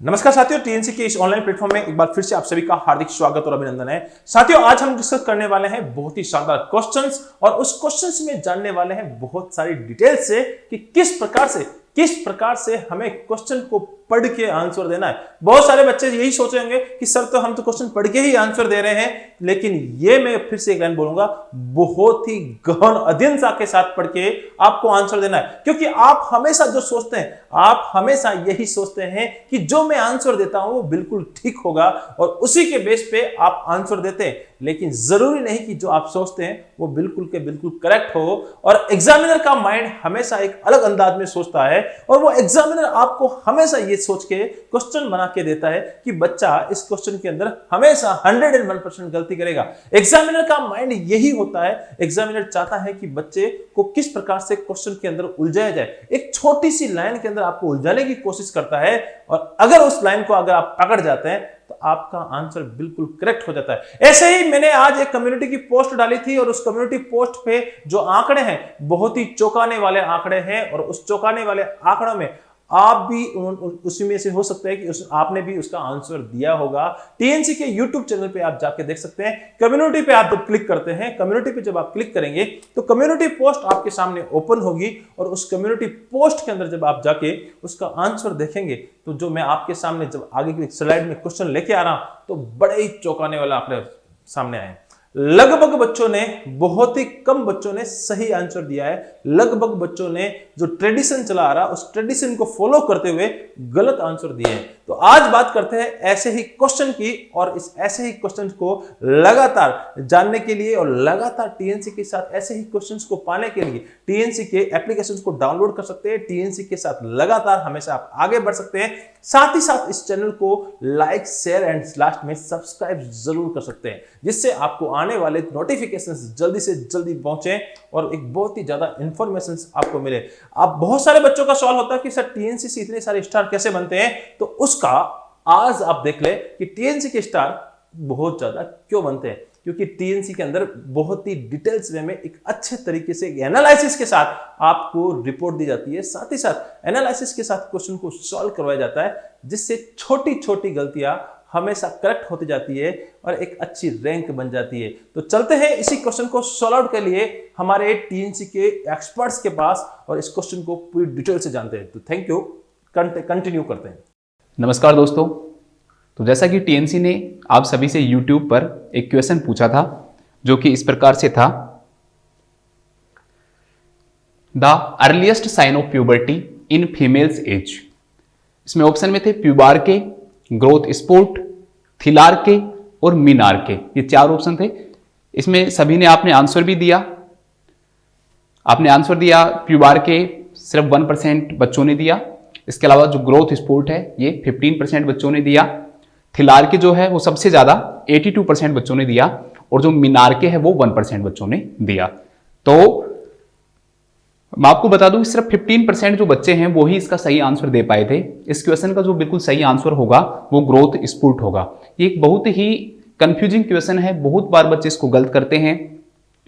नमस्कार साथियों, टीएनसी के इस ऑनलाइन प्लेटफॉर्म में एक बार फिर से आप सभी का हार्दिक स्वागत और अभिनंदन है। साथियों, आज हम डिस्कस करने वाले हैं बहुत ही शानदार क्वेश्चंस और उस क्वेश्चंस में जानने वाले हैं बहुत सारी डिटेल्स से कि किस प्रकार से हमें क्वेश्चन को पढ़ के आंसर देना है। बहुत सारे बच्चे यही सोच रहे होंगे कि सर तो हम तो क्वेश्चन पढ़ के ही आंसर दे रहे हैं, लेकिन ये मैं फिर से एक लाइन बोलूंगा, बहुत ही गहन अध्ययन के साथ पढ़ के आपको आंसर देना है। क्योंकि आप हमेशा जो सोचते हैं, आप हमेशा यही सोचते हैं कि जो मैं आंसर देता हूं वो बिल्कुल ठीक होगा और उसी के बेस पे आप आंसर देते हैं, लेकिन जरूरी नहीं कि जो आप सोचते हैं वो बिल्कुल के बिल्कुल करेक्ट हो। और एग्जामिनर का माइंड हमेशा एक अलग अंदाज में सोचता है और वो एग्जामिनर आपको हमेशा ये सोच के क्वेश्चन बना के देता है कि बच्चा इस क्वेश्चन के अंदर हमेशा 101% गलती करेगा। एग्जामिनर का माइंड यही होता है। एग्जामिनर चाहता है कि बच्चे को किस प्रकार से क्वेश्चन के अंदर उलझाया जाए, एक छोटी सी लाइन के अंदर आपको उलझाने की कोशिश करता है और अगर उस लाइन को अगर आप पकड़ जाते हैं तो आपका आंसर बिल्कुल करेक्ट हो जाता है। ऐसे ही मैंने आज एक कम्युनिटी की पोस्ट डाली थी और उस कम्युनिटी पोस्ट पे जो आंकड़े हैं बहुत ही चौंकाने वाले आंकड़े हैं और उस चौंकाने वाले आंकड़ों में आप भी उसी में से हो सकता है कि आपने भी उसका आंसर दिया होगा। टीएनसी के यूट्यूब चैनल पे आप जाके देख सकते हैं। कम्युनिटी पे आप जब क्लिक करते हैं, कम्युनिटी पे जब आप क्लिक करेंगे तो कम्युनिटी पोस्ट आपके सामने ओपन होगी और उस कम्युनिटी पोस्ट के अंदर जब आप जाके उसका आंसर देखेंगे तो जो मैं आपके सामने जब आगे की स्लाइड में क्वेश्चन लेके आ रहा हूं तो बड़े ही चौंकाने वाला आंकड़े सामने आए। लगभग बच्चों ने, बहुत ही कम बच्चों ने सही आंसर दिया है। लगभग बच्चों ने जो ट्रेडिशन चला आ रहा उस ट्रेडिशन को फॉलो करते हुए गलत आंसर दिए हैं। तो आज बात करते हैं ऐसे ही क्वेश्चन की और इस ऐसे ही क्वेश्चन को लगातार जानने के लिए और लगातार टीएनसी के साथ ऐसे ही क्वेश्चंस को पाने के लिए टीएनसी के एप्लीकेशंस को डाउनलोड कर सकते हैं। टीएनसी के साथ लगातार हमेशा आप आगे बढ़ सकते हैं। साथ ही साथ इस चैनल को लाइक, शेयर एंड लास्ट में सब्सक्राइब जरूर कर सकते हैं, जिससे आपको आने वाले नोटिफिकेशंस जल्दी से जल्दी पहुंचे और एक बहुत ही ज्यादा इंफॉर्मेशन आपको मिले। आप बहुत सारे बच्चों का सवाल होता है कि सर टीएनसी से इतने सारे स्टार कैसे बनते हैं, तो उसका आज आप देख ले कि टीएनसी के स्टार बहुत ज्यादा क्यों बनते हैं। क्योंकि टीएनसी के अंदर बहुत ही डिटेल्स वे में एक अच्छे तरीके से एनालिसिस के साथ आपको रिपोर्ट दी जाती है। साथ ही साथ एनालिसिस के साथ क्वेश्चन को सॉल्व करवाया जाता है, जिससे छोटी छोटी गलतियां हमेशा करेक्ट होती जाती है और एक अच्छी रैंक बन जाती है। तो चलते हैं इसी क्वेश्चन को सॉल्व आउट के लिए हमारे टीएनसी के एक्सपर्ट्स के पास और इस क्वेश्चन को पूरी डिटेल से जानते हैं। तो थैंक यू, कंटिन्यू करते हैं। नमस्कार दोस्तों, तो जैसा कि टीएनसी ने आप सभी से YouTube पर एक क्वेश्चन पूछा था जो कि इस प्रकार से था, the earliest sign of puberty in females is. इसमें ऑप्शन में थे प्यूबार के, ग्रोथ स्पोर्ट, थिलार के और मीनार के। ये चार ऑप्शन थे। इसमें सभी ने आपने आंसर भी दिया। आपने आंसर दिया प्यूबार के सिर्फ 1% बच्चों ने दिया। इसके अलावा जो ग्रोथ स्पोर्ट है ये 15% बच्चों ने दिया। थिलार के जो है वो सबसे ज्यादा 82% बच्चों ने दिया और जो मीनार के है वो 1% बच्चों ने दिया। तो मैं आपको बता दूं सिर्फ 15% जो बच्चे हैं वो ही इसका सही आंसर दे पाए थे। इस क्वेश्चन का जो बिल्कुल सही आंसर होगा वो ग्रोथ स्पोर्ट होगा। ये एक बहुत ही कंफ्यूजिंग क्वेश्चन है, बहुत बार बच्चे इसको गलत करते हैं।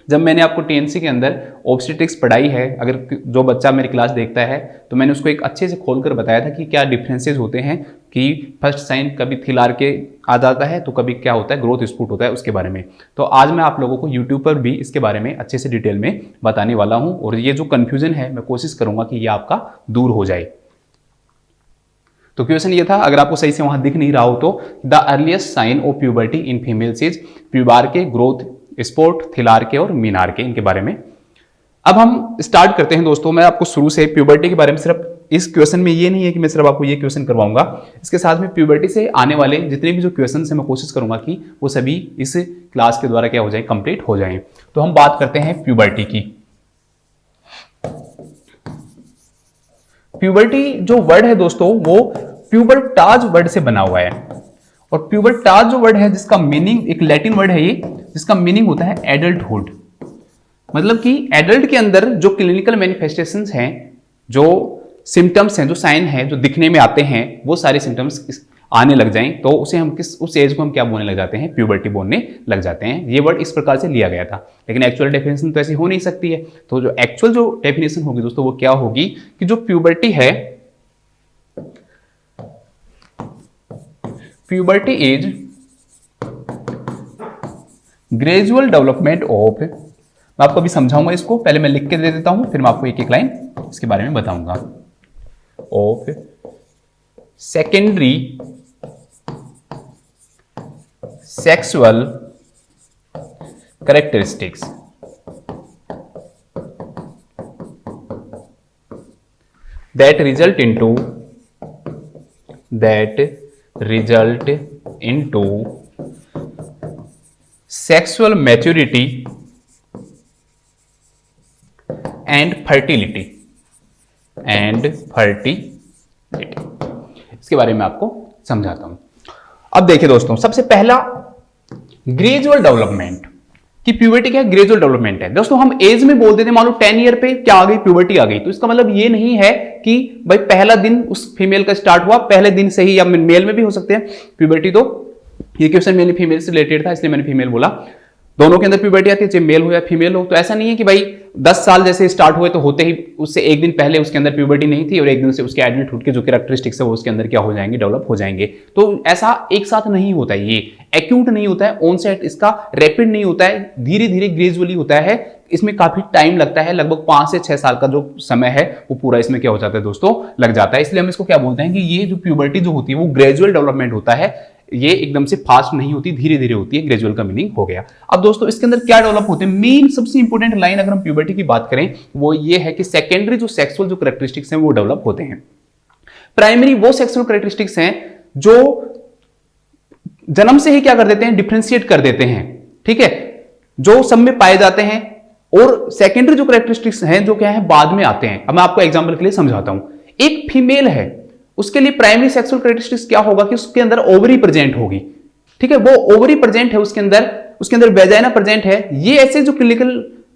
जब मैंने आपको टीएनसी के अंदर ऑब्स्टेट्रिक्स पढ़ाई है, अगर जो बच्चा मेरी क्लास देखता है तो मैंने उसको एक अच्छे से खोलकर बताया था कि क्या डिफरेंसेस होते हैं, कि फर्स्ट साइन कभी थिलार के आ जाता है तो कभी क्या होता है ग्रोथ स्पोर्ट होता है, उसके बारे में। तो आज मैं आप लोगों को यूट्यूब पर भी इसके बारे में अच्छे से डिटेल में बताने वाला हूं और ये जो कन्फ्यूजन है मैं कोशिश करूंगा कि ये आपका दूर हो जाए। तो क्वेश्चन ये था, अगर आपको सही से वहां दिख नहीं रहा हो तो, the earliest sign of puberty in females is pubarche, growth sport, थिलार के और मीनार के, इनके बारे में। अब हम स्टार्ट करते हैं दोस्तों। मैं आपको शुरू से प्यूबर्टी के बारे में, सिर्फ इस क्वेश्चन में ये नहीं है कि मैं सिर्फ आपको ये क्वेश्चन करवाऊंगा, इसके साथ में प्यूबर्टी से आने वाले जितने भी जो क्वेश्चन है मैं कोशिश करूंगा कि वो सभी इस क्लास के द्वारा क्या हो जाए, कंप्लीट हो जाए। तो हम बात करते हैं प्यूबर्टी की। प्यूबर्टी जो वर्ड है दोस्तों वो प्यूबरटाज वर्ड से बना हुआ है और प्यूबरटाज जो वर्ड है जिसका मीनिंग, एक लैटिन वर्ड है ये, जिसका मीनिंग होता है एडल्टहुड। मतलब कि एडल्ट के अंदर जो क्लिनिकल मैनिफेस्टेशंस हैं, जो सिम्टम्स हैं, जो साइन हैं, जो दिखने में आते हैं, वो सारे सिम्टम्स आने लग जाएं तो उसे हम उस एज को हम क्या बोलने लग जाते हैं, प्यूबर्टी बोलने लग जाते हैं। ये वर्ड इस प्रकार से लिया गया था, लेकिन एक्चुअल डेफिनेशन तो ऐसी हो नहीं सकती है। तो जो एक्चुअल जो डेफिनेशन होगी दोस्तों वो क्या होगी कि जो प्यूबर्टी है puberty is gradual development of, मैं आपको अभी समझाऊंगा इसको, पहले मैं लिख के दे देता हूं, फिर मैं आपको एक एक लाइन इसके बारे में बताऊंगा। Of secondary sexual characteristics that result into sexual maturity and fertility इसके बारे में आपको समझाता हूं। अब देखिए दोस्तों, सबसे पहला ग्रेजुअल डेवलपमेंट कि प्यूबर्टी क्या है, ग्रेजुअल डेवलपमेंट है। दोस्तों हम एज में बोल देते हैं, मान लो 10 ईयर पे क्या आ गई, प्यूबर्टी आ गई, तो इसका मतलब ये नहीं है कि भाई पहला दिन उस फीमेल का स्टार्ट हुआ पहले दिन से ही, या मेल में भी हो सकते हैं प्यूबर्टी। तो ये क्वेश्चन मेनली फीमेल से रिलेटेड था, इसलिए मैंने फीमेल बोला। दोनों के अंदर प्यूबर्टी आती है, चाहे मेल हो या फीमेल हो। तो ऐसा नहीं है कि भाई 10 साल जैसे स्टार्ट हुए तो होते ही उससे एक दिन पहले उसके अंदर प्यूबर्टी नहीं थी और एक दिन से उसके एडल्टहुड के जो कैरेक्टरिस्टिक्स है वो उसके अंदर क्या हो जाएंगे, डेवलप हो जाएंगे। तो ऐसा एक साथ नहीं होता है, ये एक्यूट नहीं होता है, ऑनसेट इसका रैपिड नहीं होता है, धीरे धीरे ग्रेजुअली होता है। इसमें काफी टाइम लगता है, लगभग 5 से 6 साल का जो समय है वो पूरा इसमें क्या हो जाता है दोस्तों, लग जाता है। इसलिए हम इसको क्या बोलते हैं कि ये जो प्यूबर्टी जो होती है वो ग्रेजुअल डेवलपमेंट होता है, ये एकदम से फास्ट नहीं होती, धीरे धीरे होती है। ग्रेजुअल का मीनिंग हो गया। अब दोस्तों इसके अंदर क्या डेवलप होते हैं, मेन सबसे इंपॉर्टेंट लाइन अगर हम प्यूबर्टी की बात करें वो ये है कि सेकेंडरी जो सेक्सुअल जो कैरेक्टरिस्टिक्स हैं वो डेवलप होते हैं। प्राइमरी वो सेक्सुअल कैरेक्टरिस्टिक्स हैं जो जन्म से ही क्या कर देते हैं, डिफरेंशिएट कर देते हैं, ठीक है, जो सब में पाए जाते हैं। और सेकेंडरी जो कैरेक्टरिस्टिक्स हैं जो क्या है, बाद में आते हैं। अब मैं आपको एग्जांपल के लिए समझाता हूं। एक फीमेल है, उसके लिए प्राइमरी सेक्सुअल कैरेक्टरिस्टिक्स क्या होगा कि उसके अंदर ओवरी प्रेजेंट होगी, ठीक है, वो ओवरी प्रेजेंट है उसके अंदर वेजाइना प्रेजेंट है। ये ऐसे जो क्लिनिकल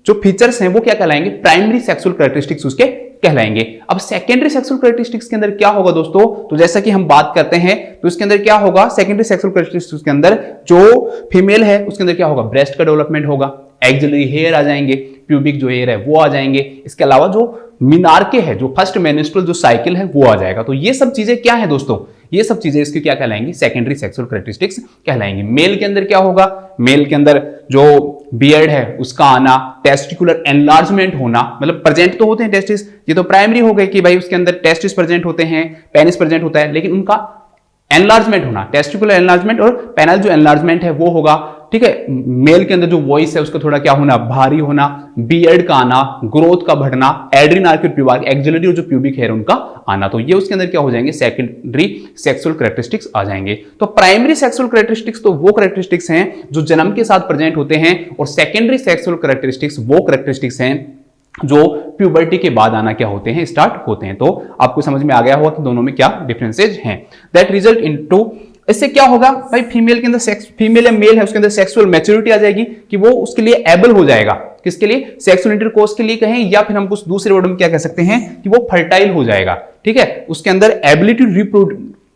जो फीचर्स हैं वो क्या कहलाएंगे, प्राइमरी सेक्सुअल कैरेक्टरिस्टिक्स उसके कहलाएंगे। अब सेकेंडरी सेक्सुअल कैरेक्टरिस्टिक्स के अंदर क्या होगा दोस्तों, तो जैसा कि हम बात करते हैं तो इसके अंदर क्या होगा, सेकेंडरी सेक्सुअल कैरेक्टरिस्टिक्स के अंदर जो फीमेल है उसके अंदर क्या होगा, ब्रेस्ट का डेवलपमेंट होगा, एक्सिलरी हेयर आ जाएंगे, प्यूबिक जो हेयर है वो आ जाएंगे। इसके अलावा जो मिनार्के है, जो फर्स्ट मेंस्ट्रुअल जो साइकिल है वो आ जाएगा। तो ये सब चीजें क्या है दोस्तों, ये सब चीजें इसकी क्या कहलाएंगी, सेकेंडरी सेक्सुअल कैरेक्टरिस्टिक्स कहलाएंगी। मेल के अंदर क्या होगा, मेल के अंदर जो बियर्ड है उसका आना, टेस्टिकुलर एनलार्जमेंट होना, मतलब प्रेजेंट तो होते हैं टेस्टिस, ये तो प्राइमरी हो गए कि भाई उसके अंदर टेस्टिस प्रेजेंट होते हैं, पेनिस प्रेजेंट होता है, लेकिन उनका एनलार्जमेंट होना, टेस्टिकुलर एनलार्जमेंट और पेनल जो एनलार्जमेंट है वो होगा, ठीक है। मेल के अंदर जो वॉइस है उसका थोड़ा क्या होना, भारी होना, बियर्ड का आना, ग्रोथ का बढ़ना, एड्रीनार्क प्यूबार्क, एक्सिलरी और जो प्यूबिक हेयर उनका आना। तो ये उसके अंदर क्या हो जाएंगे, सेकेंडरी सेक्सुअल कैरेक्टरिस्टिक्स आ जाएंगे। तो प्राइमरी सेक्सुअल कैरेक्टरिस्टिक्स तो वो कैरेक्टरिस्टिक्स हैं जो जन्म के साथ प्रेजेंट होते हैं, और सेकेंडरी सेक्सुअल कैरेक्टरिस्टिक्स वो कैरेक्टरिस्टिक्स हैं जो प्यूबर्टी के बाद आना क्या होते हैं, स्टार्ट होते हैं। तो आपको समझ में आ गया होगा कि दोनों में क्या डिफरेंसेज हैं। दैट रिजल्ट इनटू, इससे क्या होगा भाई, फीमेल के अंदर फीमेल या मेल है उसके अंदर सेक्सुअल मैच्योरिटी आ जाएगी कि वो उसके लिए एबल हो जाएगा, किसके लिए, सेक्सुअल इंटरकोर्स के लिए कहें, या फिर हम कुछ दूसरे वर्ड में क्या कह सकते हैं कि वो फर्टाइल हो जाएगा, ठीक है। उसके अंदर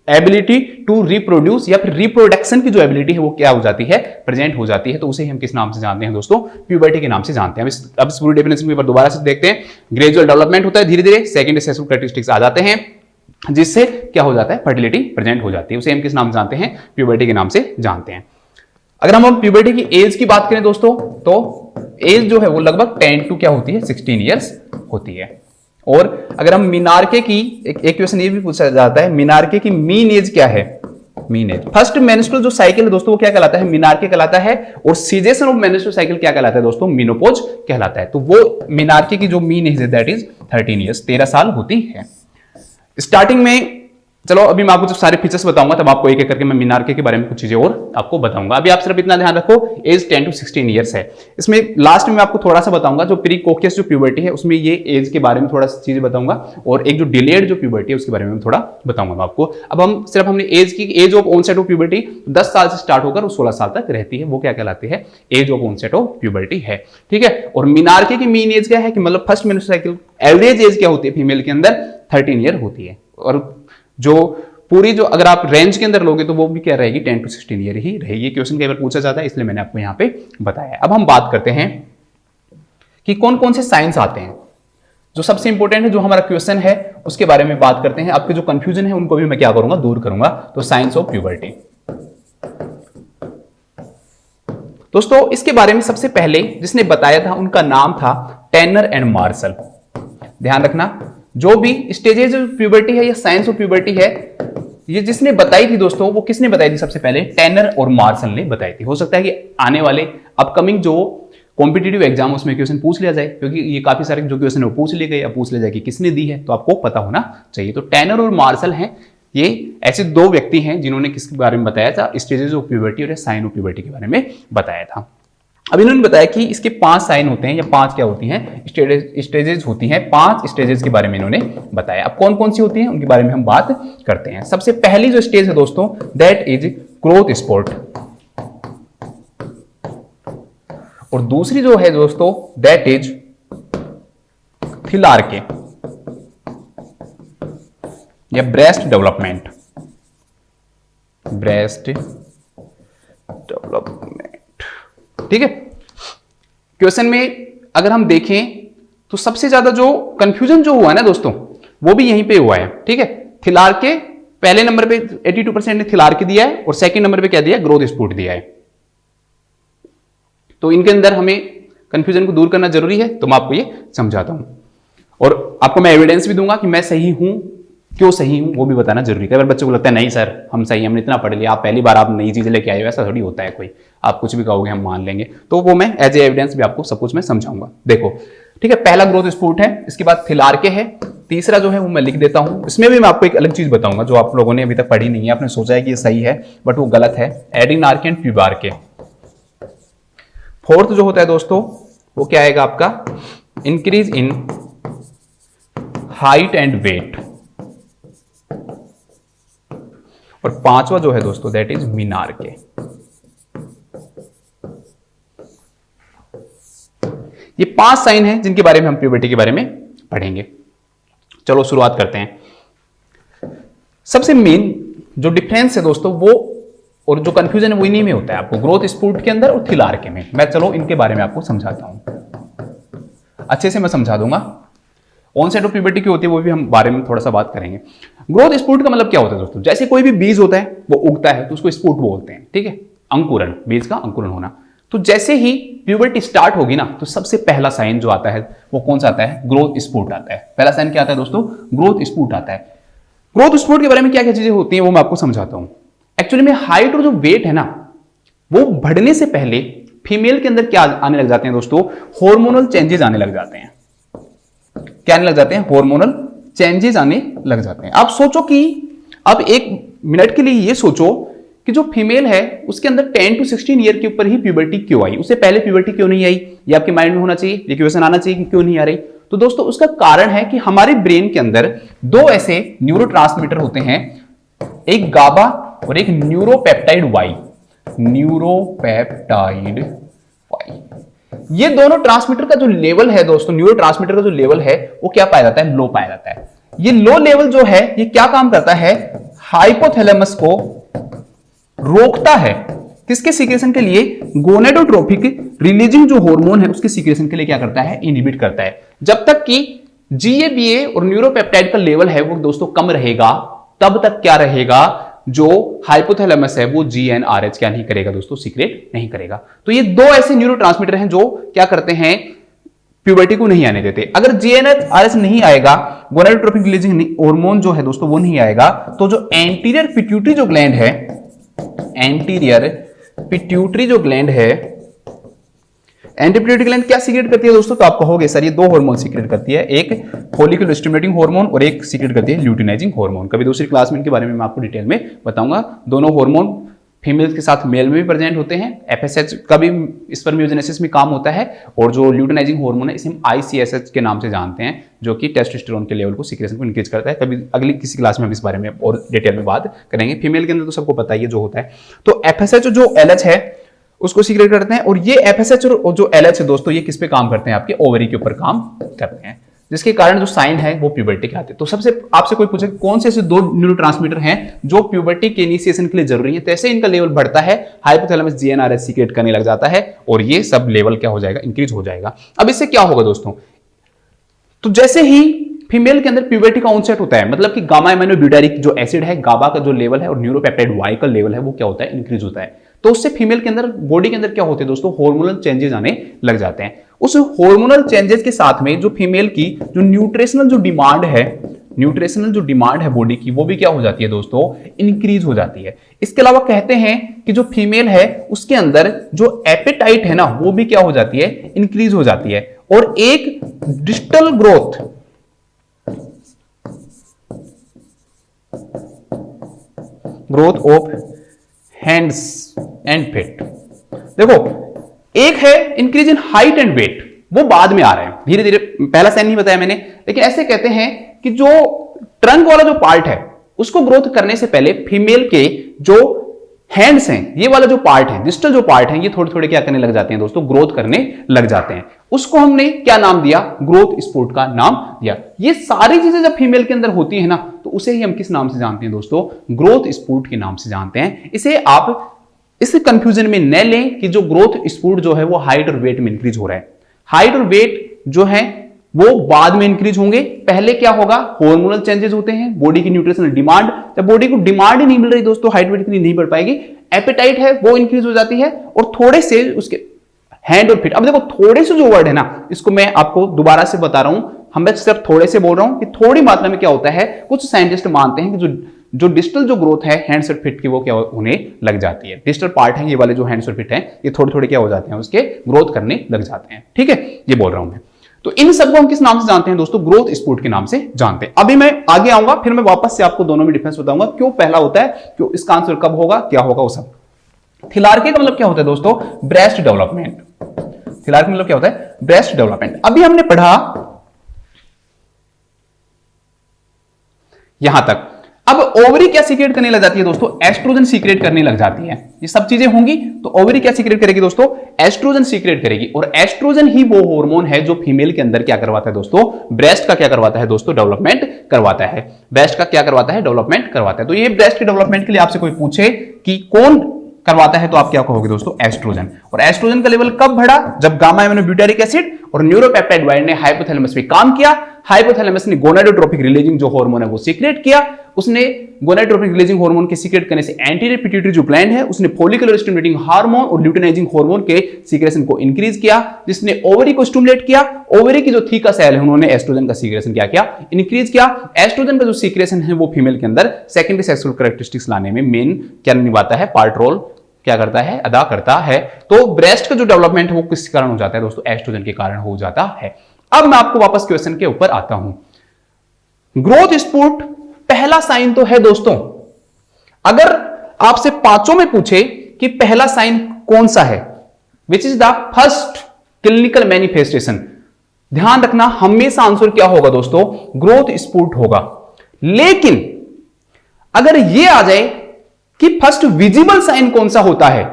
एबिलिटी टू रिप्रोड्यूस या फिर रिप्रोडक्शन की जो एबिलिटी है वो क्या हो जाती है, प्रेजेंट हो जाती है। तो उसे हम किस नाम से जानते हैं दोस्तों, प्यूबर्टी के नाम से जानते हैं। अब इस पूरी डेफिनेशन को एक बार दोबारा से देखते हैं। ग्रेजुअल डेवलपमेंट होता है, धीरे धीरे सेकेंडरी सेक्सुअल कैरेक्टरिस्टिक्स आ जाते हैं, जिससे क्या हो जाता है, फर्टिलिटी प्रेजेंट हो जाती है। उसे हम किस नाम से जानते हैं, प्यूबर्टी के नाम से जानते हैं। अगर हम प्यूबर्टी की एज की बात करें दोस्तों, तो एज जो है वो लगभग 10 टू क्या होती है, 16 ईयर्स होती है। और अगर हम मिनार्के की एक क्वेश्चन ये भी पूछा जाता है, मिनार्के की मीन एज क्या है, मीन एज। फर्स्ट मेंस्ट्रुअल जो साइकिल है दोस्तों वो क्या कहलाता है, मिनार्के कहलाता है, और सीजेशन ऑफ मेंस्ट्रुअल साइकिल क्या कहलाता है दोस्तों, मेनोपॉज कहलाता है। तो वो मिनार्के की जो मीन एज है दैट इज 13 ईयर्स, 13 साल होती है। स्टार्टिंग में चलो अभी मैं आपको जब सारे फीचर्स बताऊंगा तब आपको एक एक करके मैं मिनार्के के बारे में कुछ चीजें और आपको बताऊंगा। अभी आप सिर्फ इतना ध्यान रखो, एज 10 टू 16 ईयर्स है। इसमें लास्ट में मैं आपको थोड़ा सा बताऊंगा जो प्रीकोकियस जो प्यूबर्टी है उसमें ये एज के बारे में थोड़ा सा चीजें बताऊंगा, और एक जो डिलेड जो प्यूबर्टी है उसके बारे में थोड़ा बताऊंगा मैं आपको। अब हम सिर्फ हमने एज की, age of onset of puberty 10 साल से स्टार्ट होकर 16 साल तक रहती है, वो क्या कहलाती है, age of onset of puberty है, ठीक है। और मिनार्के की मीन एज क्या है कि मतलब first menstrual cycle average age क्या होती है फीमेल के अंदर, 13 ईयर होती है। और जो पूरी जो अगर आप रेंज के अंदर लोगे तो वो भी क्या रहेगी, 10 टू 16 ईयर ही रहेगी। ये क्वेश्चन कई बार पूछा जाता है, इसलिए मैंने आपको यहाँ पे बताया। अब हम बात करते हैं कि कौन कौन से साइंस आते हैं। जो सबसे इंपॉर्टेंट है, जो हमारा क्वेश्चन है उसके बारे में बात करते हैं। आपके जो कंफ्यूजन है उनको भी मैं क्या करूंगा, दूर करूंगा। तो साइंस ऑफ प्यूबर्टी, दोस्तों इसके बारे में सबसे पहले जिसने बताया था उनका नाम था टैनर एंड मार्शल। ध्यान रखना, जो भी स्टेजेस ऑफ प्यूबर्टी है या साइंस ऑफ प्यूबर्टी है, ये जिसने बताई थी दोस्तों, वो किसने बताई थी सबसे पहले? टैनर और मार्शल ने बताई थी। हो सकता है कि आने वाले अपकमिंग जो कॉम्पिटिटिव एग्जाम उसमें क्वेश्चन पूछ लिया जाए, क्योंकि ये काफी सारे जो क्वेश्चन वो पूछ लिए गए, अब पूछ लिया जाए कि किसने दी है, तो आपको पता होना चाहिए। तो टैनर और मार्शल हैं, ये ऐसे दो व्यक्ति हैं जिन्होंने किसके बारे में बताया था? स्टेजेस ऑफ प्यूबर्टी और साइन ऑफ प्यूबर्टी के बारे में बताया था। अब इन्होंने बताया कि इसके 5 साइन होते हैं या 5 क्या होती हैं? स्टेजेस होती हैं। 5 स्टेजेस के बारे में इन्होंने बताया। अब कौन कौन सी होती हैं उनके बारे में हम बात करते हैं। सबसे पहली जो स्टेज है दोस्तों, दैट इज ग्रोथ स्पोर्ट, और दूसरी जो है दोस्तों दैट इज थिलार्के या ब्रेस्ट डेवलपमेंट। ब्रेस्ट डेवलपमेंट, ठीक है। क्वेश्चन में अगर हम देखें तो सबसे ज्यादा जो कंफ्यूजन जो हुआ है ना दोस्तों, वो भी यहीं पे हुआ है, ठीक है। थिलार्के पहले नंबर पे 82% ने थिलार्के दिया है, और सेकंड नंबर पे क्या दिया है? ग्रोथ स्पोर्ट दिया है। तो इनके अंदर हमें कंफ्यूजन को दूर करना जरूरी है, तो मैं आपको ये समझाता हूं, और आपको मैं एविडेंस भी दूंगा कि मैं सही हूं, क्यों सही हूं वो भी बताना जरूरी है। अगर बच्चों को लगता है नहीं सर हम सही, हमने इतना पढ़ लिया, आप पहली बार आप नई चीजें लेके आए हो, ऐसा थोड़ी होता है, कोई आप कुछ भी कहोगे हम मान लेंगे, तो वो मैं एज ए एविडेंस भी आपको सब कुछ मैं समझाऊंगा। देखो, ठीक है, पहला ग्रोथ स्पोर्ट है, इसके बाद थिलार्के है, तीसरा जो है वो मैं लिख देता हूं। इसमें भी मैं आपको एक अलग चीज बताऊंगा जो आप लोगों ने अभी तक पढ़ी नहीं है, आपने सोचा है कि ये सही है बट वो गलत है, एडिनार्के एंड प्यूबार्के। फोर्थ जो होता है दोस्तों वो क्या आएगा आपका? Increase in height and weight, और पांचवा जो है दोस्तों दैट इज मीनार्के। ये 5 साइन हैं जिनके बारे में हम प्यूबर्टी के बारे में पढ़ेंगे। चलो शुरुआत करते हैं। सबसे मेन जो डिफरेंस है दोस्तों वो, और जो कंफ्यूजन है वो इन्हीं में होता है आपको, ग्रोथ स्पोर्ट के अंदर और थिलार्के में। मैं चलो इनके बारे में आपको समझाता हूं, अच्छे से मैं समझा दूंगा। ऑनसेट ऑफ प्यूबर्टी की होती है वो भी हम बारे में थोड़ा सा बात करेंगे। ग्रोथ स्पोर्ट का मतलब क्या होता है दोस्तों? जैसे कोई भी बीज होता है वो उगता है तो उसको स्पोर्ट बोलते हैं, ठीक है, अंकुरण, बीज का अंकुरण होना। तो जैसे ही प्यूबर्टी स्टार्ट होगी ना, तो सबसे पहला साइन जो आता है वो कौन सा आता है? ग्रोथ स्पोर्ट आता है। पहला साइन क्या आता है दोस्तों? ग्रोथ स्पोर्ट आता है। ग्रोथ स्पोर्ट के बारे में क्या क्या चीजें होती हैं वो मैं आपको समझाता हूं। एक्चुअली में हाइट और जो वेट है ना, वो बढ़ने से पहले फीमेल के अंदर क्या आने लग जाते हैं दोस्तों? हार्मोनल चेंजेस आने लग जाते हैं। क्या आने लग जाते हैं? हार्मोनल चेंजेस आने लग जाते हैं। आप सोचो कि अब एक मिनट के लिए ये सोचो कि जो फीमेल है उसके अंदर 10 to 16 ईयर के ऊपर ही प्यूबर्टी क्यों आई? उससे पहले प्यूबर्टी क्यों नहीं आई? ये आपके माइंड में होना चाहिए, ये क्वेश्चन आना चाहिए कि क्यों नहीं आ रही। तो दोस्तों उसका कारण है कि हमारे ब्रेन के अंदर 2 ऐसे न्यूरोट्रांसमीटर होते हैं, एक गाबा और एक न्यूरोपेप्टाइड वाई। न्यूरोपेप्टाइड वाई, ये दोनों ट्रांसमीटर का जो लेवल है दोस्तों, न्यूरो ट्रांसमीटर का जो लेवल है वो क्या पाया जाता है? लो पाया जाता है। ये लो लेवल जो है ये क्या काम करता है? हाइपोथैलेमस को रोकता है, किसके सीक्रेशन के लिए? गोनेडोट्रोपिक रिलीजिंग जो हार्मोन है उसके सीक्रेशन के लिए क्या करता है? इनहिबिट करता है। जब तक कि जीएबीए और न्यूरोपेप्टाइड का लेवल है वो दोस्तों कम रहेगा, तब तक क्या रहेगा? जो हाइपोथैलेमस है वो जीएनआरएच क्या नहीं करेगा दोस्तों? सीक्रेट नहीं करेगा। तो ये 2 ऐसे न्यूरोट्रांसमीटर हैं जो क्या करते हैं? प्यूबर्टी को नहीं आने देते। अगर जीएनआरएच नहीं आएगा, गोनेडोट्रोपिक रिलीजिंग हार्मोन जो है दोस्तों वो नहीं आएगा, तो जो एंटीरियर पिट्यूटरी जो ग्लैंड है, एंटीरियर पिट्यूटरी जो ग्लैंड है, एंटीपिट्यूटरी ग्लैंड क्या सीक्रेट करती है दोस्तों? तो आप कहोगे सर ये 2 हार्मोन सीक्रेट करती है, एक फॉलिकुलर स्टिमुलेटिंग हार्मोन और एक सीक्रेट करती है ल्यूटिनाइजिंग हार्मोन। कभी दूसरी क्लास में इनके बारे में मैं आपको डिटेल में बताऊंगा। दोनों हार्मोन फीमेल के साथ मेल में भी प्रेजेंट होते हैं। एफएसएच का भी स्पर्मियोजेनेसिस में काम होता है, और जो ल्यूटिनाइजिंग हार्मोन है इसे हम आईसीएसएच के नाम से जानते हैं, जो कि टेस्टोस्टेरोन के लेवल को सीक्रेशन को इंक्रीज करता है। कभी अगली किसी क्लास में हम इस बारे में और डिटेल में बात करेंगे। फीमेल के अंदर तो सबको पता ही है जो होता है। तो एफएसएच जो एलएच है उसको सीक्रेट करते हैं, और ये एफएसएच और जो एलएच है दोस्तों ये किस पे काम करते हैं? आपके ओवरी के ऊपर काम करते हैं, जिसके कारण जो साइन है वो प्यूबर्टी के आते हैं। तो सबसे आपसे कोई पूछे कौन से ऐसे 2 न्यूरोट्रांसमीटर हैं जो प्यूबर्टी के इनिशिएशन के लिए जरूरी है, तैसे इनका लेवल बढ़ता है, हाइपोथैलेमस जीएनआरएच सीक्रेट करने लग जाता है, और ये सब लेवल क्या हो जाएगा? इंक्रीज हो जाएगा। अब इससे क्या होगा दोस्तों? तो जैसे ही फीमेल के अंदर प्यूबर्टी का ऑनसेट होता है, मतलब कि गामा एमिनोब्यूटारिक जो एसिड है, गाबा का जो लेवल है और न्यूरोपेप्टाइड वाई का लेवल है वो क्या होता है? इंक्रीज होता है। तो उससे फीमेल के अंदर, बॉडी के अंदर क्या होते हैं दोस्तों, हार्मोनल चेंजेस आने लग जाते हैं। उस हार्मोनल चेंजेस के साथ में जो फीमेल की जो न्यूट्रिशनल जो डिमांड है बॉडी की, वो भी क्या हो जाती है दोस्तों, इंक्रीज हो जाती है। इसके अलावा कहते हैं कि जो फीमेल है उसके अंदर जो एपेटाइट है ना, वो भी क्या हो जाती है, इंक्रीज हो जाती है। और एक distal growth of hands and feet. देखो, एक है increase in height and weight, वो बाद में आ रहे हैं धीरे धीरे, पहला साइन नहीं बताया मैंने, लेकिन ऐसे कहते हैं कि जो ट्रंक वाला जो पार्ट है उसको ग्रोथ करने से पहले फीमेल के जो हैंड्स हैं, ये वाला जो पार्ट है, डिस्टल जो पार्ट है, ये थोड़े थोड़े क्या करने लग जाते हैं दोस्तों, ग्रोथ करने लग जाते हैं। उसको हमने क्या नाम दिया, ग्रोथ स्पोर्ट का नाम दिया। ये सारी चीजें जब फीमेल के अंदर होती है ना, तो उसे ही हम किस नाम से जानते हैं दोस्तों, ग्रोथ स्पोर्ट के नाम से जानते हैं। इसे आप इस कंफ्यूजन में न लें कि जो ग्रोथ स्पोर्ट जो है वो हाइट और वेट में इंक्रीज हो रहा है। हाइट और वेट जो है वो बाद में इंक्रीज होंगे। पहले क्या होगा, हार्मोनल चेंजेस होते हैं, बॉडी की न्यूट्रिशनल डिमांड, जब बॉडी को डिमांड ही नहीं मिल रही दोस्तों, हाइट वेट इतनी नहीं बढ़ पाएगी, एपेटाइट है वो इंक्रीज हो जाती है, और थोड़े से उसके हैंड और फीट। अब देखो, थोड़े से जो वर्ड है ना, इसको मैं आपको दोबारा से बता रहा हूं, हम सिर्फ थोड़े से बोल रहा हूं कि थोड़ी मात्रा में क्या होता है, कुछ साइंटिस्ट मानते हैं कि जो डिस्टल जो ग्रोथ है हैंड्स और फीट की, वो क्या होने लग जाती है। डिस्टल पार्ट है ये वाले जो हैंड्स और फीट है, ये थोड़े थोड़े क्या हो जाते हैं, उसके ग्रोथ करने लग जाते हैं। ठीक है, ये बोल रहा हूं मैं। तो इन सबको हम किस नाम से जानते हैं दोस्तों, ग्रोथ स्पोर्ट के नाम से जानते हैं। अभी मैं आगे आऊंगा, फिर मैं वापस से आपको दोनों में डिफरेंस बताऊंगा, क्यों पहला होता है, क्यों इसका आंसर कब होगा, क्या होगा, वो सब। थिलार्की का मतलब क्या होता है दोस्तों, ब्रेस्ट डेवलपमेंट। थिलार्की मतलब क्या होता है, ब्रेस्ट डेवलपमेंट। अभी हमने पढ़ा यहां तक। अब ओवरी क्या सीक्रेट करने लग जाती है दोस्तों, एस्ट्रोजन सीक्रेट करने लग जाती है। ये सब चीजें होंगी तो ओवरी क्या सीक्रेट करेगी दोस्तों, एस्ट्रोजन सीक्रेट करेगी। और एस्ट्रोजन ही वो हार्मोन है जो फीमेल के अंदर क्या करवाता है दोस्तों, ब्रेस्ट का क्या करवाता है दोस्तों, डेवलपमेंट करवाता है। ब्रेस्ट का क्या करवाता है, डेवलपमेंट करवाता है। तो ये ब्रेस्ट के डेवलपमेंट के लिए आपसे कोई पूछे कि कौन करवाता है, तो आप क्या कहोगे दोस्तों, एस्ट्रोजन। और एस्ट्रोजन का लेवल कब बढ़ा, जब गामा एमिनोब्यूटारिक एसिड और न्यूरोपेप्टाइड वाइड ने हाइपोथैलेमस पे काम किया। हाइपोथैलेमस ने गोनाडोट्रोपिक रिलीजिंग जो हार्मोन है वो सीक्रेट किया। उसने गोनाडोट्रोपिक रिलीजिंग हार्मोन के सीक्रेट करने से एंटीरियर पिट्यूटरी जो ग्लैंड है उसने फॉलिकुलर स्टिमुलेटिंग हार्मोन और ल्यूटिनाइजिंग हार्मोन के सीक्रेशन को इंक्रीज किया, जिसने ओवरी को स्टिमुलेट किया। ओवरी की जो थीका सेल है उन्होंने एस्ट्रोजन का सीक्रेशन क्या किया, इंक्रीज किया। एस्ट्रोजन का जो सीक्रेशन है वो फीमेल के अंदर सेकेंडरी सेक्सुअल कैरेक्टरिस्टिक्स लाने में मेन क्या निभाता है, पार्ट रोल क्या करता है, अदा करता है। तो ब्रेस्ट का जो डेवलपमेंट है वो किस कारण हो जाता है दोस्तों, एस्ट्रोजन के कारण हो जाता है। अब मैं आपको वापस क्वेश्चन के ऊपर आता हूं। ग्रोथ स्पोर्ट पहला साइन तो है दोस्तों। अगर आपसे पांचों में पूछे कि पहला साइन कौन सा है, which is the first clinical manifestation, ध्यान रखना हमेशा आंसर क्या होगा दोस्तों, ग्रोथ स्पोर्ट होगा। लेकिन अगर यह आ जाए कि फर्स्ट विजिबल साइन कौन सा होता है,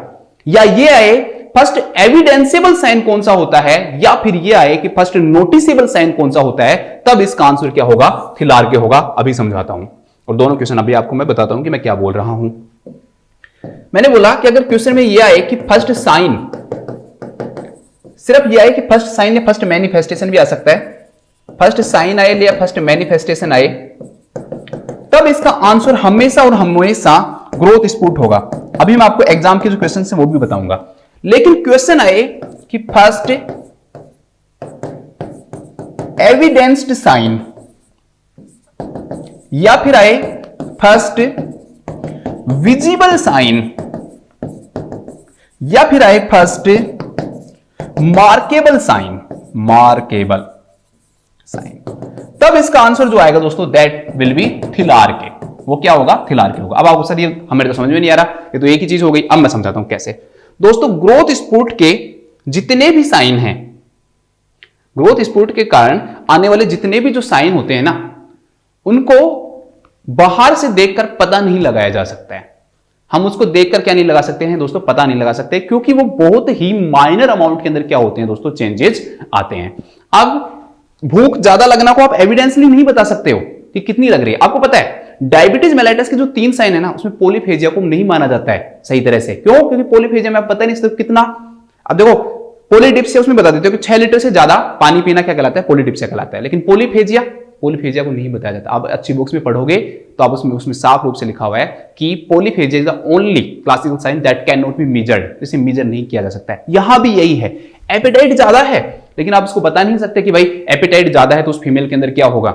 या ये आए फर्स्ट एविडेंसेबल साइन कौन सा होता है, या फिर ये आए कि फर्स्ट नोटिसेबल साइन कौन सा होता है, तब इसका आंसर क्या होगा, थिलार्की होगा। अभी समझाता हूं, और दोनों क्वेश्चन अभी आपको मैं बताता हूं कि मैं क्या बोल रहा हूं। मैंने बोला कि अगर क्वेश्चन में ये आए कि फर्स्ट साइन, सिर्फ ये आए कि फर्स्ट साइन या फर्स्ट मैनिफेस्टेशन भी आ सकता है, फर्स्ट साइन आए या फर्स्ट मैनिफेस्टेशन आए, तब इसका आंसर हमेशा और हमेशा ग्रोथ स्पोर्ट होगा। अभी मैं आपको एग्जाम के जो क्वेश्चन है वो भी बताऊंगा। लेकिन क्वेश्चन आए कि फर्स्ट एविडेंस्ड साइन, या फिर आए फर्स्ट विजिबल साइन, या फिर आए first markable sign, markable sign, तब इसका आंसर जो आएगा दोस्तों दैट विल बी थिलार्की। वो क्या होगा, थिलार्की होगा। अब आपको सर ये हमें तो समझ में नहीं आ रहा, ये तो एक ही चीज हो गई। अब मैं समझाता हूं कैसे। दोस्तों ग्रोथ स्पोर्ट के जितने भी साइन हैं, ग्रोथ स्पोर्ट के कारण आने वाले जितने भी जो साइन होते हैं ना, उनको बाहर से देखकर पता नहीं लगाया जा सकता है। हम उसको देखकर क्या नहीं लगा सकते हैं दोस्तों, पता नहीं लगा सकते, क्योंकि वो बहुत ही माइनर अमाउंट के अंदर क्या होते हैं दोस्तों, चेंजेस आते हैं। अब भूख ज्यादा लगना को आप एविडेंसली नहीं बता सकते हो कि कितनी लग रही है। आपको पता है डायबिटीज मेलाइटिस के जो 3 साइन है ना, उसमें पॉलीफेजिया को नहीं माना जाता है सही तरह से। क्यों? क्योंकि पॉलीफेजिया में आप पता नहीं सिर्फ कितना, अब देखो पॉलीडिप्सिया उसमें बता देते हो कि 6 लीटर से ज्यादा पानी पीना क्या कहलाता है, पॉलीडिप्सिया कहलाता है। लेकिन पॉलीफेजिया पॉलीफेजिया को नहीं बताया जाता। आप अच्छी बुक्स में पढ़ोगे तो आप उसमें साफ रूप से लिखा हुआ है कि polyphagia is the only classical sign that can not be measured, इसे मेजर नहीं किया जा सकता है। यहां भी यही है, एपेटाइट ज्यादा है लेकिन आप इसको बता नहीं सकते कि भाई एपेटाइट ज्यादा है तो उस फीमेल के अंदर क्या होगा,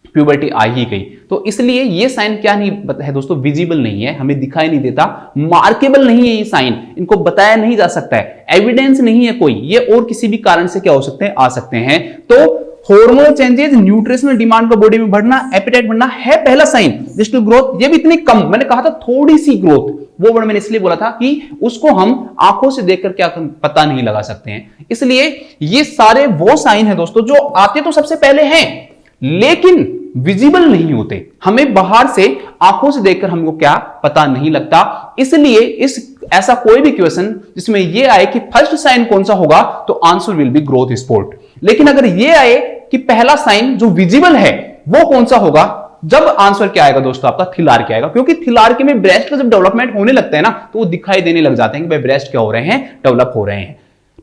प्यूबर्टी आ ही गई। तो इसलिए ये साइन क्या नहीं है दोस्तों, विजिबल नहीं है, हमें दिखाई नहीं देता, मार्केबल नहीं है ये साइन, इनको बताया नहीं जा सकता है, एविडेंस नहीं है कोई, ये और किसी भी कारण से क्या हो सकते हैं, आ सकते हैं। तो हार्मोनल चेंजेस, न्यूट्रिशनल डिमांड का बॉडी में बढ़ना, एपेटाइट बढ़ना है पहला साइन। डिजिटल ग्रोथ, ये भी इतनी कम, मैंने कहा था थोड़ी सी ग्रोथ, वो वर्ड मैंने इसलिए बोला था कि उसको हम आंखों से देखकर क्या पता नहीं लगा सकते हैं। इसलिए ये सारे वो साइन है दोस्तों जो आते तो सबसे पहले हैं लेकिन विजिबल नहीं होते, हमें बाहर से आंखों से देखकर हमको क्या पता नहीं लगता। इसलिए इस ऐसा कोई भी क्वेश्चन जिसमें ये आए कि फर्स्ट साइन कौन सा होगा तो answer will be growth sport. लेकिन अगर ये आए कि पहला साइन जो विजिबल है वो कौन सा होगा, जब आंसर क्या आएगा दोस्तों आपका थिलार क्या आएगा, क्योंकि थिलार के में ब्रेस्ट का जब डेवलपमेंट होने लगता है ना तो वो दिखाई देने लग जाते हैं कि भाई ब्रेस्ट क्या हो रहे हैं, डेवलप हो रहे हैं।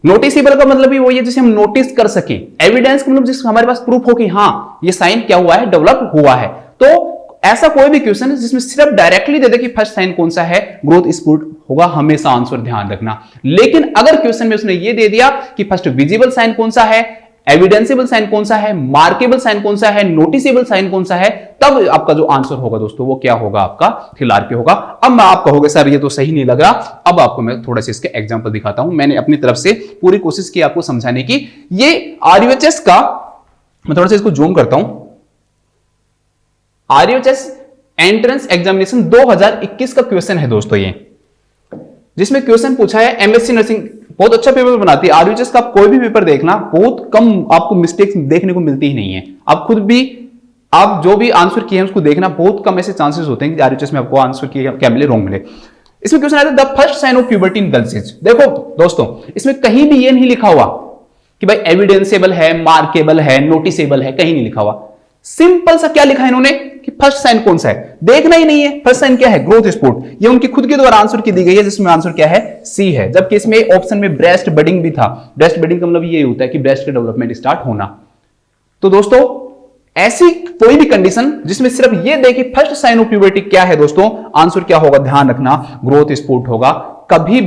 नोटिसेबल का मतलब भी वही है जिसे हम नोटिस कर सके, एविडेंस का मतलब जिसमें हमारे पास प्रूफ हो कि हाँ ये साइन क्या हुआ है, डेवलप हुआ है। तो ऐसा कोई भी क्वेश्चन है जिसमें सिर्फ डायरेक्टली दे दे कि फर्स्ट साइन कौन सा है, ग्रोथ स्पोर्ट होगा, हमेशा आंसर ध्यान रखना। लेकिन अगर क्वेश्चन में उसने ये दे दिया कि फर्स्ट विजिबल साइन कौन सा है, एविडेंसेबल साइन कौन सा है, मार्केबल साइन कौन सा है, नोटिसेबल साइन कौन सा है, तब आपका जो आंसर होगा दोस्तों वो क्या होगा, आपका थिलार के होगा। अब मैं आप कहोगे सर ये तो सही नहीं लग रहा, अब आपको मैं थोड़ा सा इसके एग्जांपल दिखाता हूं। मैंने अपनी तरफ से पूरी कोशिश की आपको समझाने की। ये आरयूएचएस का, मैं थोड़ा सा इसको जूम करता हूं, आरयूएचएस एंट्रेंस एग्जामिनेशन 2021 का क्वेश्चन है दोस्तों ये, जिसमें क्वेश्चन पूछा है एमएससी नर्सिंग, बहुत अच्छा पेपर बनाती है आरयूएचएस का। आप कोई भी पेपर देखना, बहुत कम आपको मिस्टेक्स देखने को मिलती ही नहीं है। आप खुद भी, आप जो भी आंसर किए हैं उसको देखना, बहुत कम ऐसे चांसेस होते हैं कि आरयूएचएस में आपको आंसर किए क्या मिले, रॉन्ग मिले। इसमें क्वेश्चन आता है the first sign of puberty in girls is. देखो दोस्तों इसमें कहीं भी ये नहीं लिखा हुआ कि भाई एविडेंसेबल है, मार्केबल है, नोटिसेबल है, कहीं नहीं लिखा हुआ। सिंपल सा क्या लिखा है इन्होंने कि फर्स्ट साइन कौन सा है, देखना ही नहीं है। फर्स्ट साइन क्या है, ग्रोथ स्पोर्ट। ये उनके खुद के द्वारा आंसर की दी गई है जिसमें आंसर क्या है, सी है। जबकि इसमें ऑप्शन में ब्रेस्ट बडिंग भी था। ब्रेस्ट बडिंग का मतलब ये होता है कि ब्रेस्ट का डेवलपमेंट स्टार्ट होना। तो दोस्तों ऐसी कोई भी कंडीशन जिसमें सिर्फ ये दे कि फर्स्ट साइन ऑफ प्यूबर्टी क्या है दोस्तों, आंसर क्या होगा, ध्यान रखना, ग्रोथ स्पोर्ट होगा। कभी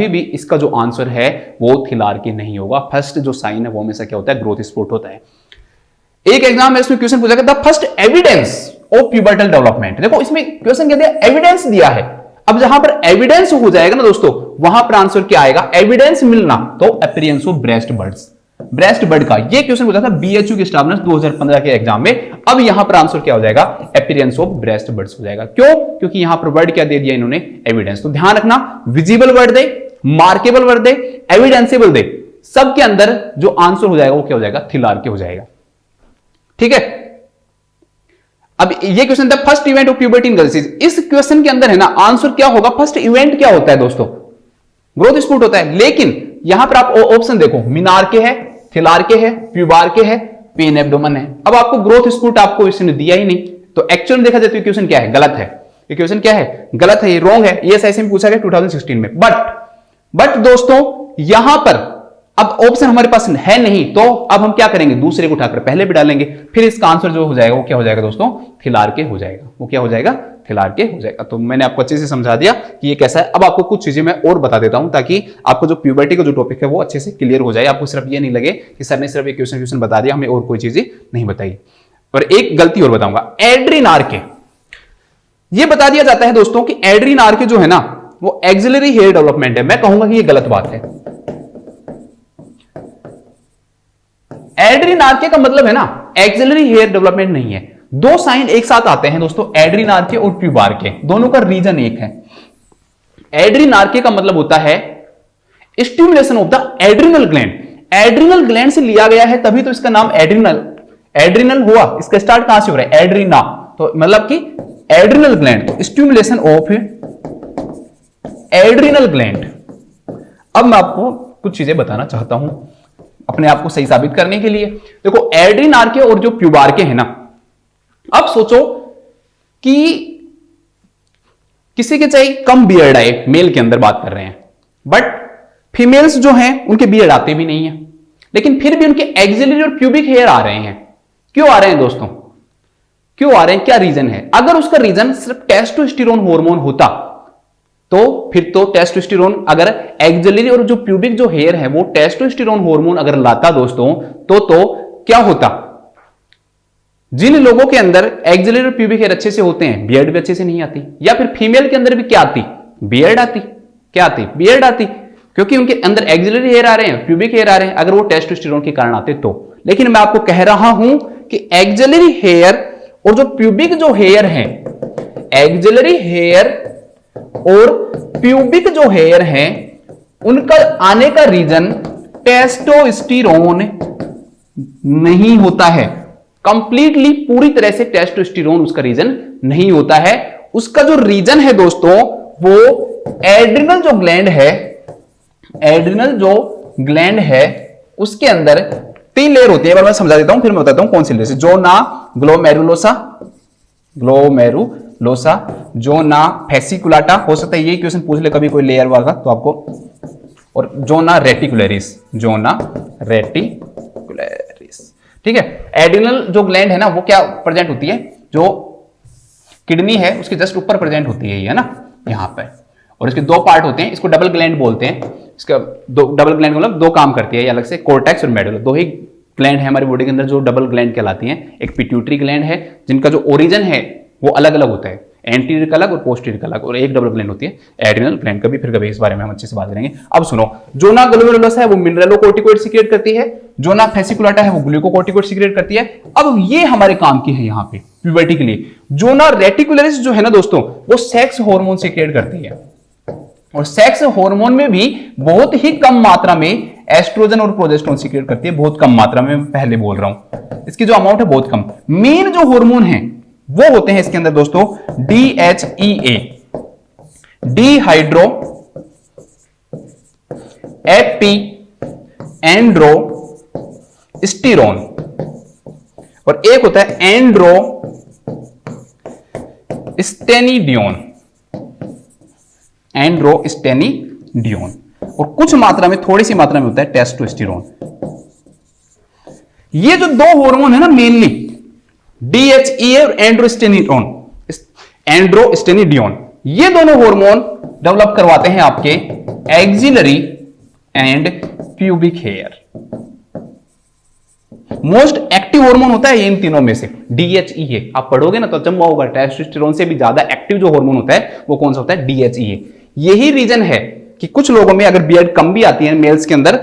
भी इसका जो आंसर है वो थिलार के नहीं होगा। फर्स्ट जो साइन है वो हमेशा क्या होता है, ग्रोथ स्पोर्ट होता है। एक एग्जाम में इसमें क्वेश्चन पूछा गया the first evidence of pubertal development. देखो इसमें क्वेश्चन क्या दिया, एविडेंस दिया है। अब जहां पर एविडेंस हो जाएगा ना दोस्तों, वहां पर आंसर क्या आएगा, एविडेंस मिलना, तो appearance of breast birds, breast bird का ये क्वेश्चन पूछा था बीएचयू के स्टाफ नर्स 2015 के एग्जाम में। अब यहां पर आंसर क्या हो जाएगा, अपीयरेंस ऑफ ब्रेस्ट बर्ड्स हो जाएगा। क्यों, क्योंकि यहां पर वर्ड क्या दे दिया इन्होंने, एविडेंस। तो ध्यान रखना, विजिबल वर्ड दे, मार्केबल वर्ड दे, एविडेंसेबल दे, सबके अंदर जो आंसर हो जाएगा वो क्या हो जाएगा, थिलार के हो जाएगा। ठीक है। अब ये क्वेश्चन था first event of puberty in girls. इस क्वेश्चन के अंदर है ना आंसर क्या होगा, फर्स्ट इवेंट क्या होता है दोस्तों, ग्रोथ स्पोर्ट होता है। लेकिन यहां पर आप ऑप्शन देखो, मीनार के है, थिलार के है, प्यूबार के है, पेन एब्डोमेन है। अब आपको ग्रोथ स्पोर्ट आपको इसने दिया ही नहीं, तो एक्चुअल देखा जाए तो क्वेश्चन क्या है, गलत है। ये क्वेश्चन क्या है, गलत है, ये रॉन्ग है। ये ऐसे में पूछा गया 2016 में। बट दोस्तों यहां पर अब ऑप्शन हमारे पास है नहीं, तो अब हम क्या करेंगे, दूसरे को उठाकर पहले भी डालेंगे, फिर इसका आंसर जो हो जाएगा वो क्या हो जाएगा दोस्तों, थिलार के हो जाएगा। वो क्या हो जाएगा, थिलार के हो जाएगा। तो मैंने आपको अच्छे से समझा दिया कि ये कैसा है। अब आपको कुछ चीजें मैं और बता देता हूं ताकि आपको जो प्यूबर्टी का जो टॉपिक है वो अच्छे से क्लियर हो जाए। आपको सिर्फ ये नहीं लगे कि सर ने सिर्फ एक क्वेश्चन बता दिया, हमें और कोई चीजें नहीं बताई। और एक गलती और बताऊंगा, एड्रीनार्के, ये बता दिया जाता है दोस्तों कि एड्रीनार्के जो है ना वो एक्सिलरी हेयर डेवलपमेंट है। मैं कहूंगा कि ये गलत बात है। एड्रीनार्के का मतलब है ना एक्सिलरी हेयर डेवलपमेंट नहीं है। दो साइन एक साथ आते हैं दोस्तों, एड्रीनार्के और प्यूबार्के, दोनों का रीजन एक है। एड्रीनार्के का मतलब होता है stimulation of the adrenal gland. Adrenal gland से लिया गया है तभी तो इसका नाम एड्रिनल हुआ। इसका स्टार्ट कहां से हो रहा है, एड्रीना, तो मतलब कि एड्रिनल ग्लैंड, तो स्टिमुलेशन ऑफ एड्रिनल ग्लैंड। अब मैं आपको कुछ चीजें बताना चाहता हूं अपने आप को सही साबित करने के लिए। देखो एड्रीनार्के और जो प्यूबार्के है ना, अब सोचो कि किसी के चाहिए कम बियर्ड आए, मेल के अंदर बात कर रहे हैं, बट फीमेल्स जो हैं उनके बियर्ड आते भी नहीं है, लेकिन फिर भी उनके एक्सिलरी और प्यूबिक हेयर आ रहे हैं। क्यों आ रहे हैं दोस्तों, क्यों आ रहे हैं, क्या रीजन है? अगर उसका रीजन सिर्फ टेस्टोस्टेरोन हार्मोन होता तो फिर तो टेस्टोस्टेरोन, अगर एक्सिलरी और जो प्यूबिक जो हेयर है वो टेस्टोस्टेरोन हार्मोन अगर लाता दोस्तों तो क्या होता? जिन लोगों के अंदर एक्सिलरी और प्यूबिक हेयर अच्छे से होते हैं, बियर्ड भी अच्छे से नहीं आती, या फिर फीमेल के अंदर भी क्या आती? बियर्ड आती। क्या आती? बियर्ड आती, क्योंकि उनके अंदर एक्सिलरी हेयर आ रहे हैं, प्यूबिक हेयर आ रहे हैं, अगर वो टेस्टोस्टेरोन के कारण आते तो। लेकिन मैं आपको कह रहा हूं कि एक्सिलरी हेयर और जो प्यूबिक जो हेयर है, एक्सिलरी हेयर और प्यूबिक जो हेयर है, उनका आने का रीजन टेस्टोस्टेरोन नहीं होता है। कंप्लीटली पूरी तरह से टेस्टोस्टेरोन उसका रीजन नहीं होता है। उसका जो रीजन है दोस्तों वो एड्रिनल जो ग्लैंड है, एड्रिनल जो ग्लैंड है उसके अंदर 3 लेयर होती है। एक बार मैं समझा देता हूं, फिर मैं बताता हूं कौन सी लेयर। जोना ग्लोमेरुलोसा, ग्लोमेरुलोसा, जोना फेसिकुलाटा, हो सकता है ये क्वेश्चन पूछ ले कभी कोई लेयर वाला तो आपको, और जोना रेटिकुलरिस, जोना रेटिकुलरिस, ठीक है। एड्रिनल जो ग्लैंड है ना वो क्या प्रेजेंट होती है, जो किडनी है उसके जस्ट ऊपर प्रेजेंट होती है, ये ना यहां पर, और इसके 2 पार्ट होते हैं, इसको डबल ग्लैंड बोलते हैं। इसका डबल ग्लैंड मतलब 2 काम करती है ये अलग से, कोर्टेक्स और मेडुला, 2 ही ग्लैंड है हमारी बॉडी के अंदर जो डबल ग्लैंड कहलाती हैं। एक पिट्यूटरी ग्लैंड है जिनका जो ओरिजिन है वो अलग अलग होता है, एंटीरियर का अलग और पोस्टीरियर का अलग, और एक डबल ग्लैंड होती है एड्रिनल ग्लैंड। कभी फिर कभी इस बारे में हम अच्छे से बात करेंगे। अब सुनो, जोना ग्लोमेरुलोसा है वो मिनरलोकोर्टिकोइड सीक्रेट करती है, जोना फेसिकुलाटा है वो ग्लूकोकोर्टिकोइड सीक्रेट करती है। अब ये हमारे काम की है यहां पे प्यूबर्टी के लिए। जोना रेटिकुलरिस जो है ना दोस्तों वो सेक्स हार्मोन सीक्रेट करती है, और सेक्स हार्मोन में भी बहुत ही कम मात्रा में एस्ट्रोजन और प्रोजेस्टेरोन सीक्रेट करती है, बहुत कम मात्रा में, मैं पहले बोल रहा हूं इसकी जो अमाउंट है बहुत कम। मेन जो हार्मोन है वो होते हैं इसके अंदर दोस्तों DHEA, डिहाइड्रो एपी एंड्रोस्टेरोन, और एक होता है एंड्रोस्टेनिडियोन, एंड्रोस्टेनिडियोन, और कुछ मात्रा में, थोड़ी सी मात्रा में होता है टेस्टोस्टेरोन। ये जो 2 हार्मोन है ना मेनली, DHEA और एंड्रोस्टेनिडियोन, ये दोनों हार्मोन डेवलप करवाते हैं आपके axillary and pubic hair. Most active hormone होता है ये इन तीनों में से DHEA। आप पढ़ोगे ना तो जब होगा, टेस्टोस्टेरोन से भी ज्यादा एक्टिव जो हार्मोन होता है वो कौन सा होता है? DHEA। यही रीजन है कि कुछ लोगों में अगर बियर्ड कम भी आती है मेल्स के अंदर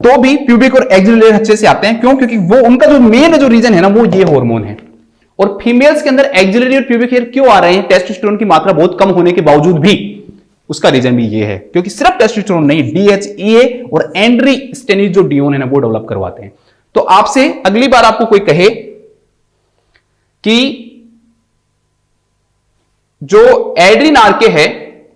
तो भी प्यूबिक और एक्सिलरी अच्छे से आते हैं। क्यों? क्योंकि वो उनका जो मेन जो रीजन है ना वो ये हार्मोन है। और फीमेल्स के अंदर एक्सिलरी और प्यूबिक हेयर क्यों आ रहे हैं टेस्टोस्टेरोन की मात्रा बहुत कम होने के बावजूद भी? उसका रीजन भी ये है क्योंकि सिर्फ टेस्टोस्टेरोन नहीं, DHEA और एंड्रोस्टेनिडियोन है ना वो डेवलप करवाते हैं। तो आपसे अगली बार आपको कोई कहे कि जो एड्रीनार्के है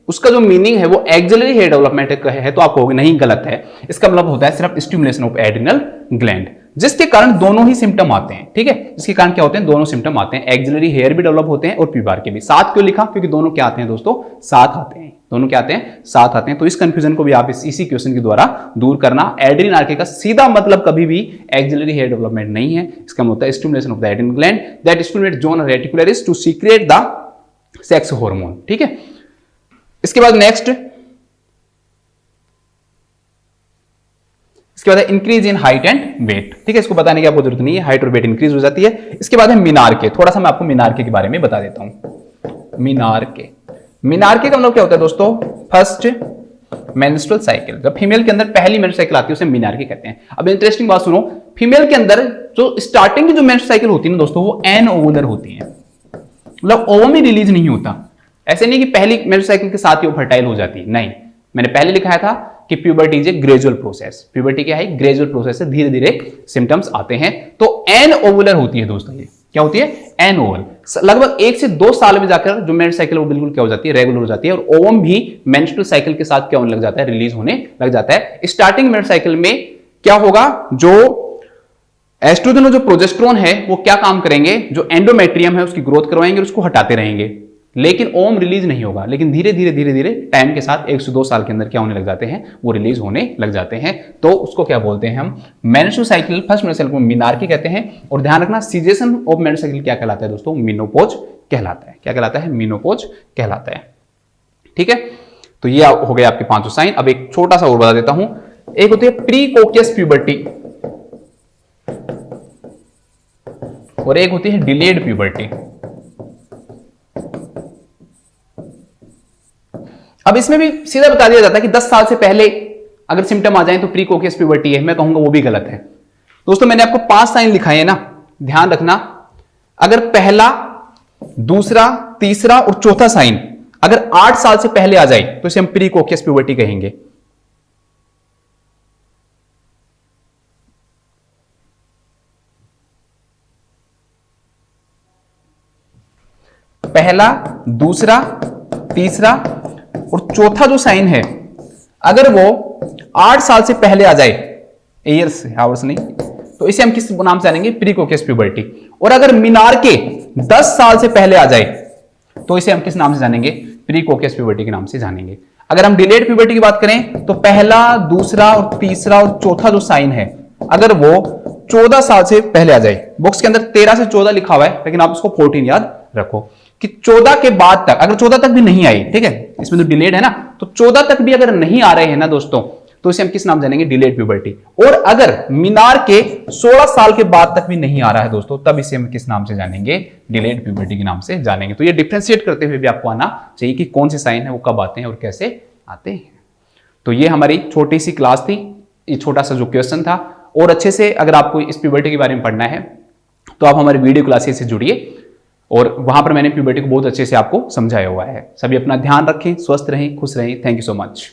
उसका जो मीनिंग है वो एक्सिलरी हेयर डेवलपमेंट का है, तो आप कहोगे नहीं गलत है, इसका मतलब होता है सिर्फ स्टिमुलेशन ऑफ एड्रिनल ग्लैंड, जिसके कारण दोनों ही सिम्टम आते हैं। ठीक है, इसके कारण क्या होते हैं? दोनों सिम्टम आते हैं, एक्सिलरी हेयर भी डेवलप होते हैं और प्यूबार के भी। साथ क्यों लिखा? क्योंकि दोनों क्या आते हैं दोस्तों? साथ आते हैं। दोनों क्या आते हैं? साथ आते हैं। तो इस कंफ्यूजन को भी आप इसी क्वेश्चन के द्वारा दूर करना। एड्रीनार्के का सीधा मतलब कभी भी एक्सिलरी हेयर डेवलपमेंट नहीं है, इसका मतलब होता है stimulation of the adrenal gland that stimulate zona reticularis to secrete the sex hormone. ठीक है, इसके बाद नेक्स्ट, इसके बाद है increase in height and weight. ठीक है, इसको बताने की आपको जरूरत नहीं है, हाइट और वेट इंक्रीज हो जाती है। इसके बाद है मीनार्के। थोड़ा सा मैं आपको मीनार्के के बारे में बता देता हूं। मीनार्के, मीनार्के का मतलब क्या होता है दोस्तों? First menstrual cycle. जब फीमेल के अंदर पहली मेंस्ट्रुअल साइकिल आती है उसे मीनार्के कहते हैं। अब इंटरेस्टिंग बात सुनो, फीमेल के अंदर जो स्टार्टिंग की जो मेंस्ट्रुअल साइकिल होती है ना दोस्तों वो एनओवुलर होती है, मतलब ओवम ही रिलीज नहीं होता। ऐसे नहीं कि पहली मेंस्ट्रुअल साइकिल के साथ ही वो फर्टाइल हो जाती है, नहीं। मैंने पहले लिखाया था कि puberty is a gradual process. Puberty क्या है? ग्रेजुअल प्रोसेस है, धीरे धीरे सिम्टम्स आते हैं। तो एनओवुलर होती है दोस्तों। ये क्या होती है? एनओवल। लगभग 1 से 2 साल में जाकर जो मेंस्ट्रुअल साइकिल वो बिल्कुल क्या हो जाती है? रेगुलर हो जाती है। और ओवम भी मेंस्ट्रुअल साइकिल के साथ क्या होने लग जाता है? रिलीज होने लग जाता है। स्टार्टिंग मेंस्ट्रुअल साइकिल में क्या होगा? जो एस्ट्रोजन और जो प्रोजेस्टेरोन है वो क्या काम करेंगे? जो एंडोमेट्रियम है उसकी ग्रोथ करवाएंगे और उसको हटाते रहेंगे। लेकिन ओम रिलीज नहीं होगा, लेकिन धीरे धीरे धीरे धीरे टाइम के साथ 1 से 2 साल के अंदर क्या होने लग जाते हैं, वो रिलीज होने लग जाते हैं। तो उसको क्या बोलते हैं हम, मेनस्ट्रुअल साइकिल, फर्स्ट मेनस्ट्रुअल साइकिल को मेनार्की कहते हैं। और ध्यान रखना सीजेशन ऑफ मेनस्ट्रुअल साइकिल क्या कहलाता है दोस्तों, मेनोपॉज कहलाता है। क्या कहलाता है, मेनोपॉज कहलाता है। ठीक है, तो ये हो गया आपके 5 साइन। अब एक छोटा सा और बता देता हूं, एक होती है प्री कोकियस प्यूबर्टी और एक होती है डिलेड प्यूबर्टी। अब इसमें भी सीधा बता दिया जाता है कि 10 साल से पहले अगर सिम्टम आ जाए तो प्री कोकियस प्यूबर्टी है। मैं कहूंगा वो भी गलत है। दोस्तों मैंने आपको 5 साइन लिखाए हैं ना, ध्यान रखना, अगर पहला, दूसरा, तीसरा और चौथा साइन अगर 8 साल से पहले आ जाए तो इसे हम प्री कोकियस प्यूबर्टी कहेंगे। पहला, दूसरा, तीसरा और चौथा जो साइन है अगर वो 8 साल से पहले आ जाए, ईयर्स आवर्स नहीं, तो इसे हम किस नाम से जानेंगे, प्री कोकियस प्यूबर्टी। और अगर मीनार के 10 साल से पहले आ जाए तो इसे हम किस नाम से जानेंगे, प्री कोकियस प्यूबर्टी के नाम से जानेंगे। अगर हम डिलेड प्यूबर्टी की बात करें तो पहला, दूसरा और तीसरा और चौथा जो साइन है अगर वो 14 साल से पहले आ जाए, बॉक्स के अंदर 13 से 14 लिखा हुआ है लेकिन आप इसको 14 याद रखो कि 14 के बाद तक, अगर 14 तक भी नहीं आई, ठीक है, इसमें तो डिलेड है ना, तो 14 तक भी अगर नहीं आ रहे हैं ना दोस्तों, तो इसे हम किस नाम जानेंगे, डिलेड प्यूबर्टी। और अगर मीनार के 16 साल के बाद तक भी नहीं आ रहा है दोस्तों, तब इसे हम किस नाम से जानेंगे, डिलेड प्यूबर्टी के नाम से जानेंगे। तो ये डिफरेंशिएट करते हुए भी आपको आना चाहिए कि कौन से साइन है वो कब आते हैं और कैसे आते हैं। तो ये हमारी छोटी सी क्लास थी, ये छोटा सा जो क्वेश्चन था। और अच्छे से अगर आपको इस प्यूबर्टी के बारे में पढ़ना है तो आप हमारे वीडियो क्लासेस से जुड़िए और वहां पर मैंने प्यूबर्टी को बहुत अच्छे से आपको समझाया हुआ है। सभी अपना ध्यान रखें, स्वस्थ रहें, खुश रहें। Thank you so much.